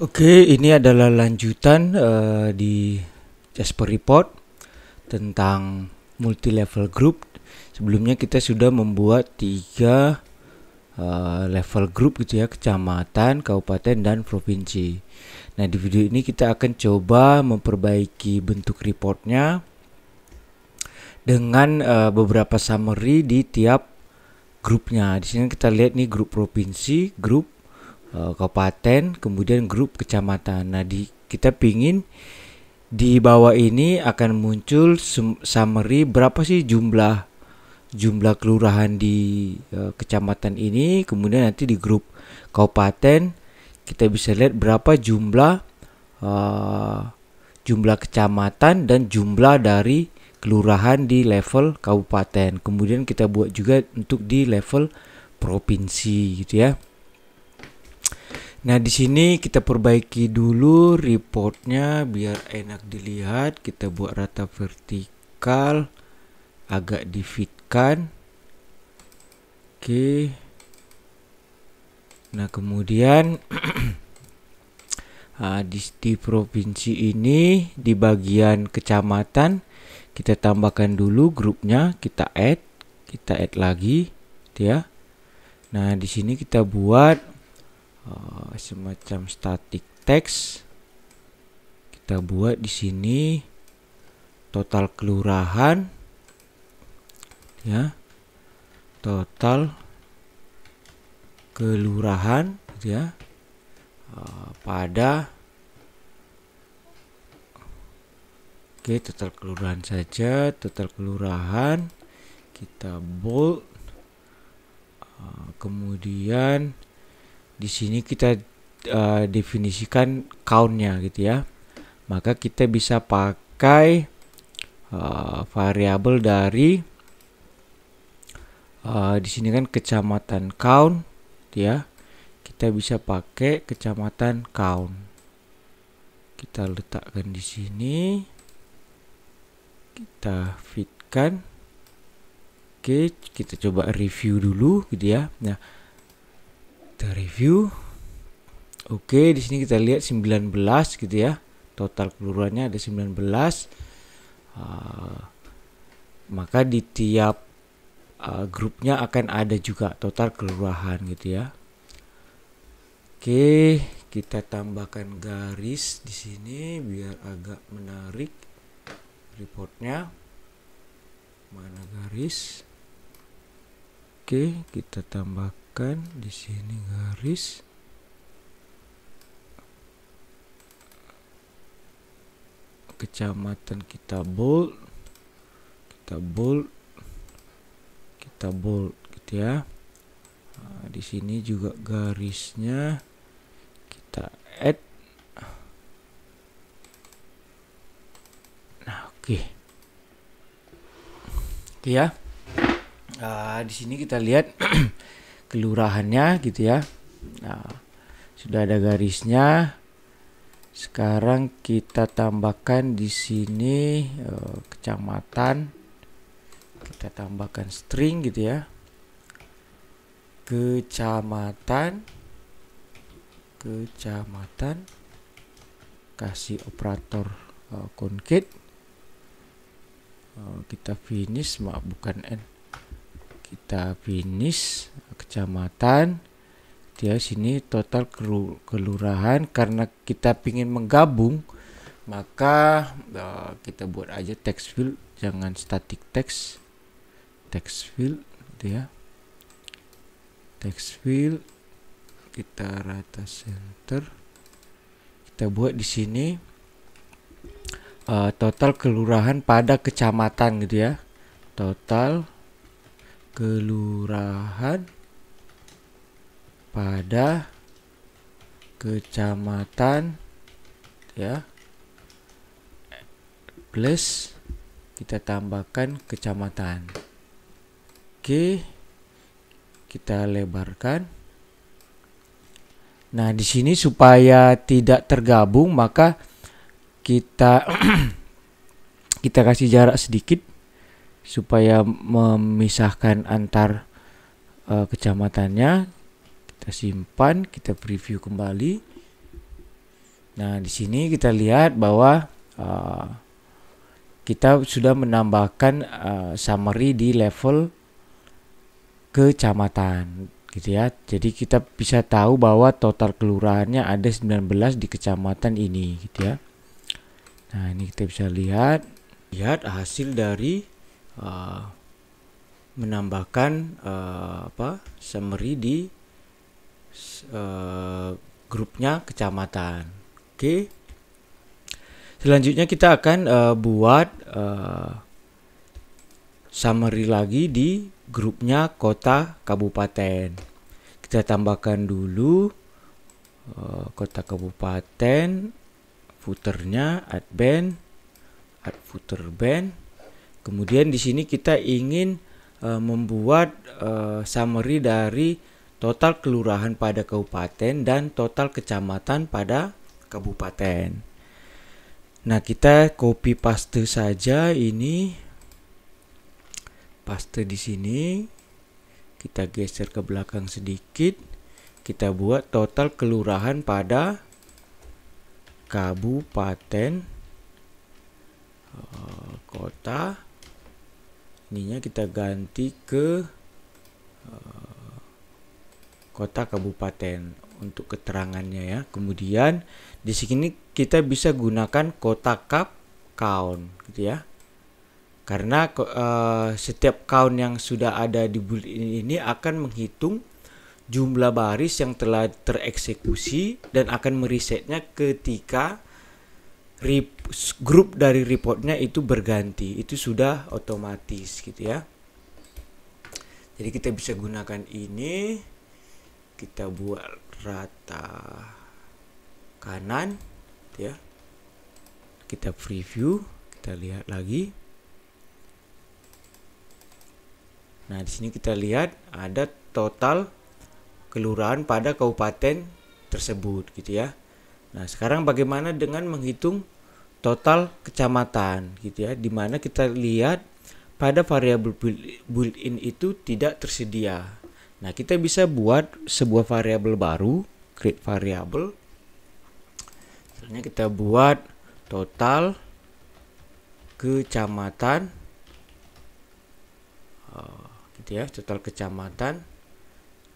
Oke, ini adalah lanjutan di Jasper Report tentang multi level group. Sebelumnya kita sudah membuat 3 level group gitu ya, kecamatan, kabupaten, dan provinsi. Nah, di video ini kita akan coba memperbaiki bentuk reportnya dengan beberapa summary di tiap grupnya. Di sini kita lihat nih grup provinsi, grup kabupaten, kemudian grup kecamatan. Nah, kita pingin di bawah ini akan muncul summary berapa sih jumlah kelurahan di kecamatan ini. Kemudian nanti di grup kabupaten kita bisa lihat berapa jumlah kecamatan dan jumlah dari kelurahan di level kabupaten. Kemudian kita buat juga untuk di level provinsi gitu ya. Nah, di sini kita perbaiki dulu reportnya biar enak dilihat. Kita buat rata vertikal, agak difitkan. Oke. Nah, kemudian di provinsi ini di bagian kecamatan kita tambahkan dulu grupnya, kita add lagi, gitu ya. Nah, di sini kita buat semacam static text. Kita buat di sini total kelurahan, ya, total kelurahan, ya, pada total kelurahan saja, total kelurahan kita bold. Kemudian di sini kita definisikan countnya gitu ya. Maka kita bisa pakai variabel dari di sini kan kecamatan count, ya. Kita bisa pakai kecamatan count. Kita letakkan di sini. Kita fitkan. Oke, kita coba review dulu gitu ya. Nah, kita review. Oke, di sini kita lihat 19 gitu ya. Total kelurahannya ada 19. Maka di tiap grupnya akan ada juga total kelurahan gitu ya. Oke, kita tambahkan garis di sini biar agak menarik reportnya. Mana garis? Oke, kita tambahkan di sini garis. Kecamatan kita bold, kita bold gitu ya. Nah, di sini juga garisnya kita add. Nah, oke. Oke ya. Di sini kita lihat kelurahannya gitu ya. Nah, sudah ada garisnya. Sekarang kita tambahkan di sini kecamatan. Kita tambahkan string gitu ya. Kecamatan. Kasih operator concat. Kita finish, bukan end. Kita finish kecamatan. Dia sini total kelurahan. Karena kita ingin menggabung, maka kita buat aja text field, jangan static text. Text field gitu ya. Text field kita rata center. Kita buat di sini total kelurahan pada kecamatan gitu ya. Total kelurahan pada kecamatan ya, plus kita tambahkan kecamatan. Oke, kita lebarkan. Nah, di sini supaya tidak tergabung maka kita kita kasih jarak sedikit supaya memisahkan antar kecamatannya. Kita simpan, kita preview kembali. Nah, di sini kita lihat bahwa kita sudah menambahkan summary di level kecamatan gitu ya. Jadi kita bisa tahu bahwa total kelurahannya ada 19 di kecamatan ini gitu ya. Nah, ini kita bisa lihat hasil dari menambahkan summary di grupnya kecamatan. Oke. Selanjutnya kita akan buat summary lagi di grupnya kota kabupaten. Kita tambahkan dulu kota kabupaten, footernya add band, add footer band. Kemudian di sini kita ingin membuat summary dari total kelurahan pada kabupaten dan total kecamatan pada kabupaten. Nah, kita copy paste saja ini. Paste di sini. Kita geser ke belakang sedikit. Kita buat total kelurahan pada kabupaten, kota. Ininya kita ganti ke kota kabupaten untuk keterangannya ya. Kemudian di sini kita bisa gunakan kotakap count gitu ya. Karena setiap count yang sudah ada di built-in ini akan menghitung jumlah baris yang telah tereksekusi dan akan meresetnya ketika grup dari reportnya itu berganti. Itu sudah otomatis gitu ya. Jadi kita bisa gunakan ini. Kita buat rata kanan ya. Kita preview, kita lihat lagi. Nah, di sini kita lihat ada total kelurahan pada kabupaten tersebut gitu ya. Nah, sekarang bagaimana dengan menghitung total kecamatan gitu ya, dimana kita lihat pada variabel built-in itu tidak tersedia. Nah, kita bisa buat sebuah variabel baru, create variable. Misalnya kita buat total kecamatan, gitu ya, total kecamatan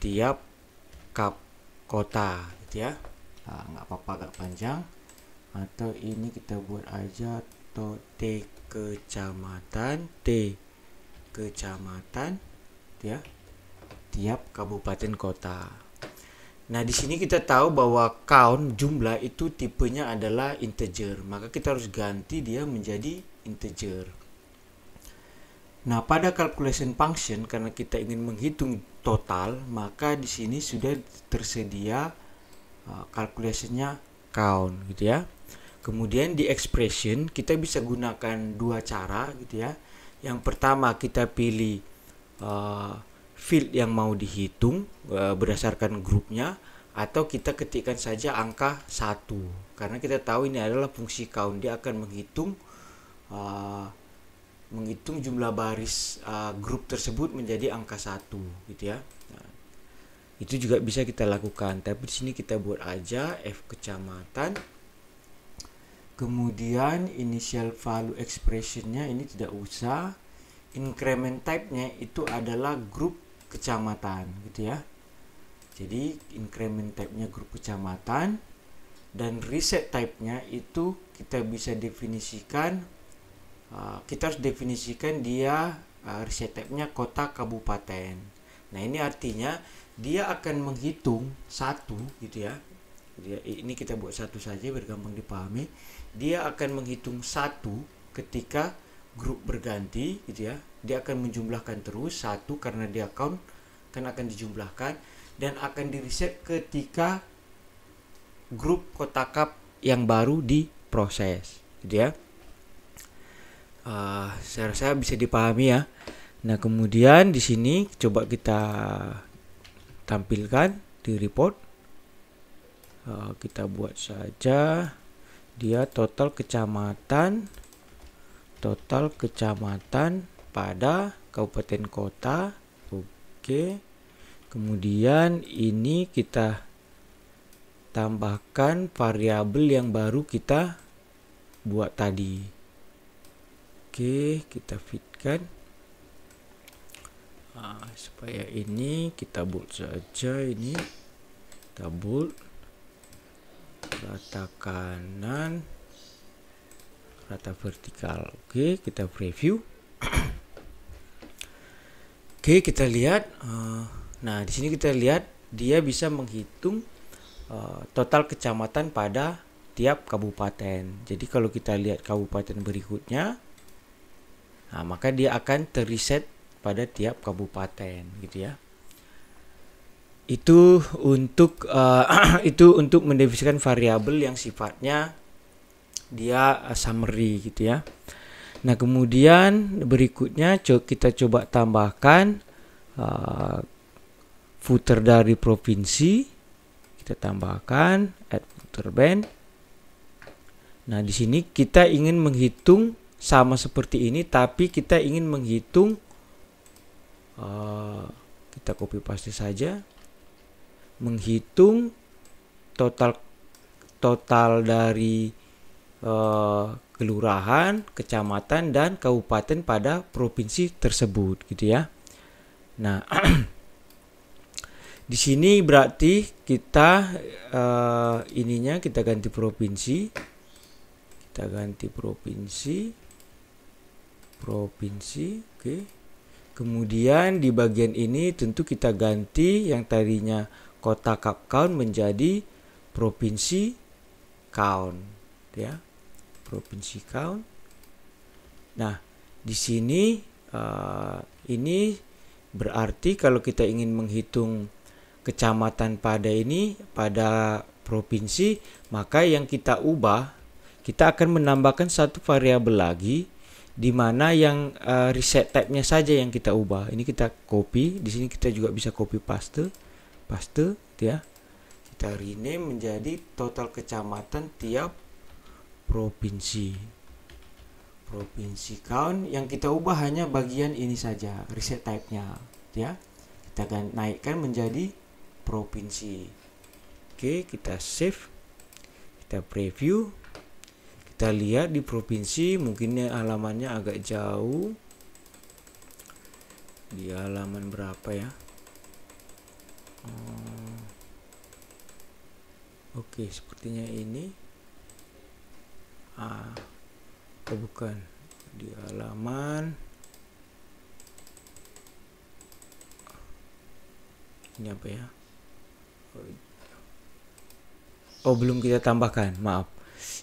tiap kota, gitu ya. Nah, nggak apa-apa agak panjang. Atau ini kita buat aja T kecamatan, ya, tiap kabupaten kota. Nah, di sini kita tahu bahwa count jumlah itu tipenya adalah integer, maka kita harus ganti dia menjadi integer. Nah, pada calculation function karena kita ingin menghitung total, maka di sini sudah tersedia calculationnya count gitu ya. Kemudian di expression kita bisa gunakan dua cara gitu ya. Yang pertama kita pilih field yang mau dihitung berdasarkan grupnya, atau kita ketikkan saja angka 1 karena kita tahu ini adalah fungsi count. Dia akan menghitung jumlah baris grup tersebut menjadi angka 1 gitu ya. Nah, itu juga bisa kita lakukan, tapi di sini kita buat aja F kecamatan. Kemudian initial value expressionnya ini tidak usah. Increment type-nya itu adalah grup kecamatan gitu ya. Jadi increment type-nya grup kecamatan, dan reset type-nya itu kita bisa definisikan, kita harus definisikan dia reset type-nya kota kabupaten. Nah, ini artinya dia akan menghitung satu gitu ya. Ini kita buat satu saja biar gampang dipahami. Dia akan menghitung satu ketika grup berganti gitu ya. Dia akan menjumlahkan terus satu karena dia count kan akan dijumlahkan, dan akan di-reset ketika grup kotakap yang baru diproses gitu ya. Saya rasa bisa dipahami ya. Nah, kemudian di sini coba kita tampilkan di report. Kita buat saja dia total kecamatan pada kabupaten kota. Oke. Kemudian ini kita tambahkan variabel yang baru kita buat tadi. Oke, kita fitkan. Supaya ini kita bold saja, ini kita bold, rata kanan, rata vertikal. Oke, kita preview. Oke, kita lihat. Nah, di sini kita lihat dia bisa menghitung total kecamatan pada tiap kabupaten. Jadi kalau kita lihat kabupaten berikutnya, nah, maka dia akan terreset pada tiap kabupaten, gitu ya. Itu untuk mendefinisikan variabel yang sifatnya dia summary, gitu ya. Nah, kemudian berikutnya kita coba tambahkan footer dari provinsi. Kita tambahkan add footer band. Nah, di sini kita ingin menghitung sama seperti ini, tapi kita ingin menghitung, kita copy paste saja, menghitung total dari kelurahan, kecamatan, dan kabupaten pada provinsi tersebut, gitu ya. Nah, di sini berarti kita ininya kita ganti provinsi, oke. Kemudian di bagian ini tentu kita ganti yang tadinya kota cap count menjadi provinsi count, ya. Provinsi count. Nah, di sini ini berarti kalau kita ingin menghitung kecamatan pada provinsi, maka yang kita ubah, kita akan menambahkan satu variabel lagi, di mana yang reset type-nya saja yang kita ubah. Ini kita copy, di sini kita juga bisa copy paste, ya. Kita rename menjadi total kecamatan tiap provinsi count. Yang kita ubah hanya bagian ini saja, reset type-nya, ya. Kita akan naikkan menjadi provinsi. Oke, kita save, kita preview. Kita lihat di provinsi, mungkin halamannya agak jauh. Di halaman berapa ya? Oke, sepertinya ini. Bukan di halaman ini apa ya? Belum kita tambahkan, maaf.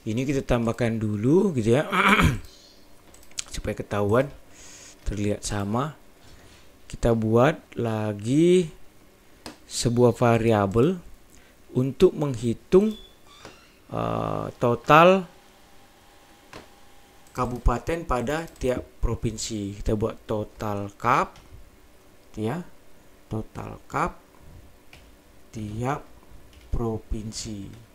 Ini kita tambahkan dulu, gitu ya. Supaya ketahuan, terlihat sama. Kita buat lagi sebuah variabel untuk menghitung total kabupaten pada tiap provinsi. Kita buat total cap, ya, total cap tiap provinsi.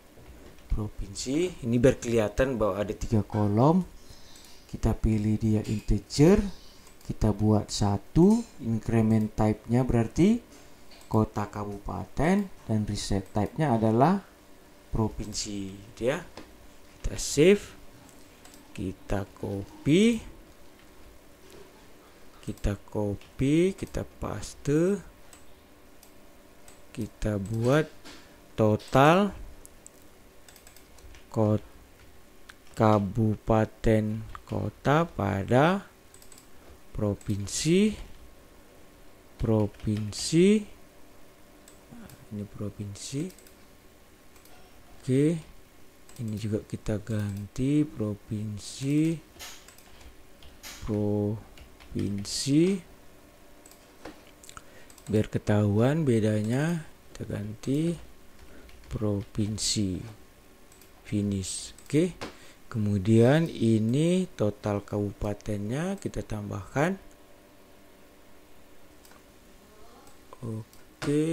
Ini biar kelihatan bahwa ada 3 kolom. Kita pilih dia integer, kita buat 1, increment type-nya berarti kota kabupaten, dan reset type-nya adalah provinsi, ya. Kita save. Kita copy, kita paste, kita buat total kabupaten kota pada provinsi. Ini provinsi. Oke. Ini juga kita ganti provinsi. Biar ketahuan bedanya, kita ganti provinsi. Finish. Oke. Kemudian ini total kabupatennya kita tambahkan. Oke.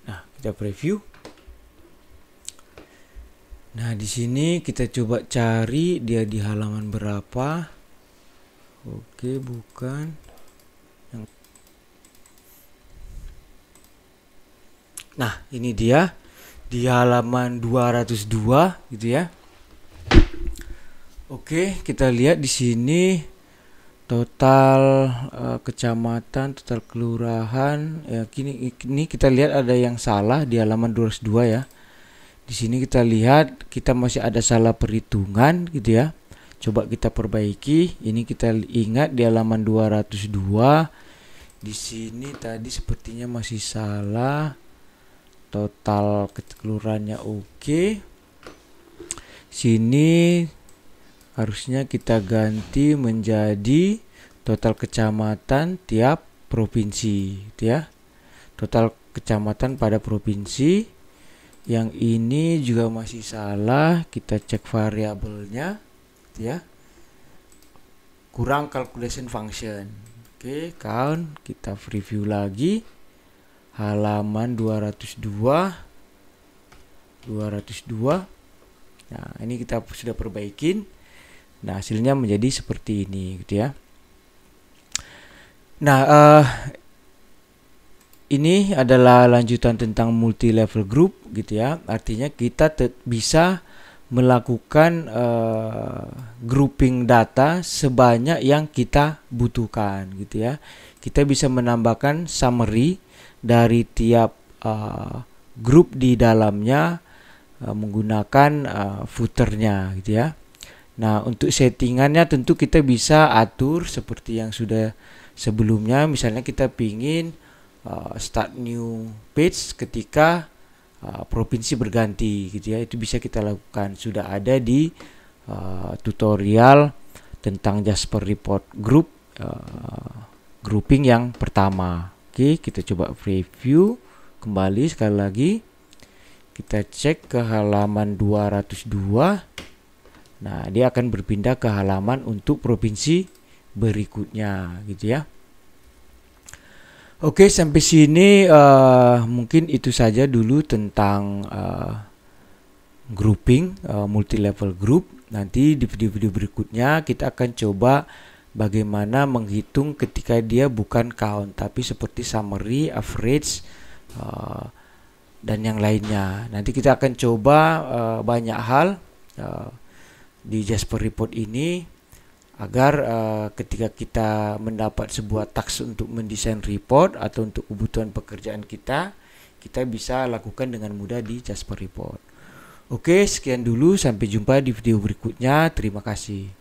Nah, kita preview. Nah, di sini kita coba cari dia di halaman berapa. Oke, bukan. Nah, ini dia di halaman 202 gitu ya. Oke, kita lihat di sini total kecamatan, total kelurahan. Ya, kini kita lihat ada yang salah di halaman 202 ya. Di sini kita lihat kita masih ada salah perhitungan gitu ya. Coba kita perbaiki. Ini kita ingat di halaman 202. Di sini tadi sepertinya masih salah. Total kelurahannya oke. Sini harusnya kita ganti menjadi total kecamatan tiap provinsi gitu ya. Total kecamatan pada provinsi. Yang ini juga masih salah. Kita cek variabelnya gitu ya. Kurang calculation function. Oke, count, kita preview lagi. Halaman 202. Nah, ini kita sudah perbaikin. Nah, hasilnya menjadi seperti ini gitu ya. Nah, ini adalah lanjutan tentang multi level group gitu ya. Artinya kita bisa melakukan grouping data sebanyak yang kita butuhkan gitu ya. Kita bisa menambahkan summary dari tiap grup di dalamnya menggunakan footernya gitu ya. Nah, untuk settingannya tentu kita bisa atur seperti yang sudah sebelumnya. Misalnya kita pingin start new page ketika provinsi berganti gitu ya. Itu bisa kita lakukan. Sudah ada di tutorial tentang Jasper Report Group grouping yang pertama. Oke, kita coba preview kembali sekali lagi. Kita cek ke halaman 202. Nah, dia akan berpindah ke halaman untuk provinsi berikutnya gitu ya. Oke, sampai sini mungkin itu saja dulu tentang grouping multi level group. Nanti di video-video berikutnya kita akan coba bagaimana menghitung ketika dia bukan count tapi seperti summary, average dan yang lainnya. Nanti kita akan coba banyak hal di Jasper Report ini agar ketika kita mendapat sebuah task untuk mendesain report atau untuk kebutuhan pekerjaan kita bisa lakukan dengan mudah di Jasper Report. Oke, sekian dulu, sampai jumpa di video berikutnya. Terima kasih.